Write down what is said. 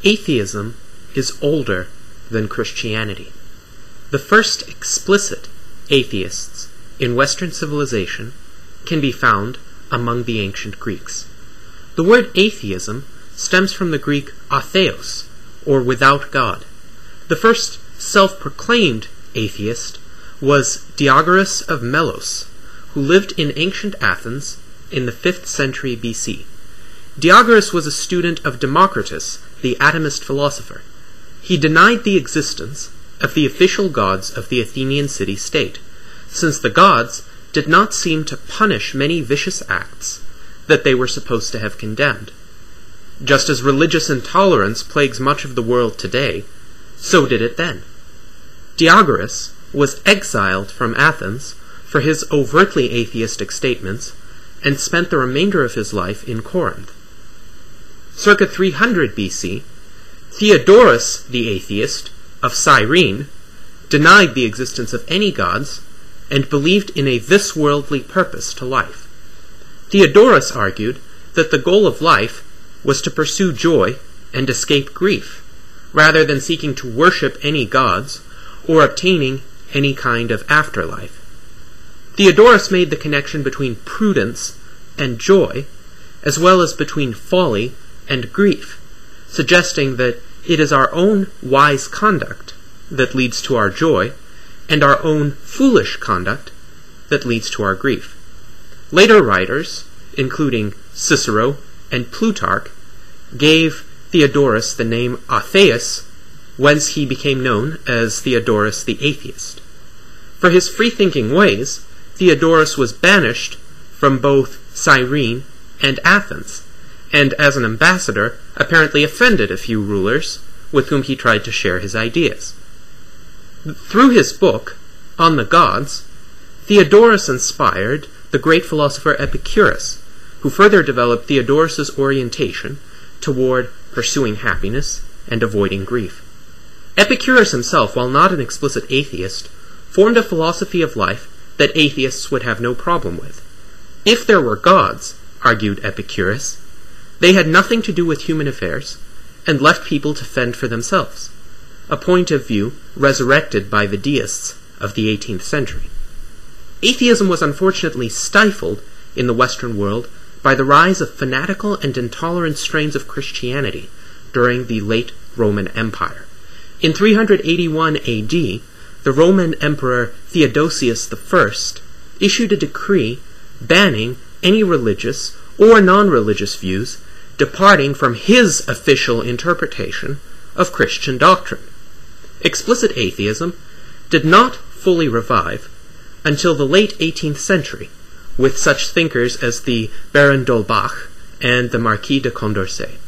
Atheism is older than Christianity. The first explicit atheists in Western civilization can be found among the ancient Greeks. The word atheism stems from the Greek atheos, or without God. The first self-proclaimed atheist was Diagoras of Melos, who lived in ancient Athens in the 5th century BC. Diagoras was a student of Democritus, the atomist philosopher. He denied the existence of the official gods of the Athenian city-state, since the gods did not seem to punish many vicious acts that they were supposed to have condemned. Just as religious intolerance plagues much of the world today, so did it then. Diagoras was exiled from Athens for his overtly atheistic statements and spent the remainder of his life in Corinth. Circa 300 BC, Theodorus the atheist of Cyrene denied the existence of any gods and believed in a this-worldly purpose to life. Theodorus argued that the goal of life was to pursue joy and escape grief, rather than seeking to worship any gods or obtaining any kind of afterlife. Theodorus made the connection between prudence and joy, as well as between folly and grief, suggesting that it is our own wise conduct that leads to our joy, and our own foolish conduct that leads to our grief. Later writers, including Cicero and Plutarch, gave Theodorus the name Atheus, whence he became known as Theodorus the Atheist. For his free-thinking ways, Theodorus was banished from both Cyrene and Athens, and as an ambassador apparently offended a few rulers with whom he tried to share his ideas. Through his book, On the Gods, Theodorus inspired the great philosopher Epicurus, who further developed Theodorus's orientation toward pursuing happiness and avoiding grief. Epicurus himself, while not an explicit atheist, formed a philosophy of life that atheists would have no problem with. If there were gods, argued Epicurus, they had nothing to do with human affairs and left people to fend for themselves, a point of view resurrected by the deists of the 18th century. Atheism was unfortunately stifled in the Western world by the rise of fanatical and intolerant strains of Christianity during the late Roman Empire. In 381 AD, the Roman Emperor Theodosius I issued a decree banning any religious or non-religious views departing from his official interpretation of Christian doctrine. Explicit atheism did not fully revive until the late 18th century, with such thinkers as the Baron d'Holbach and the Marquis de Condorcet.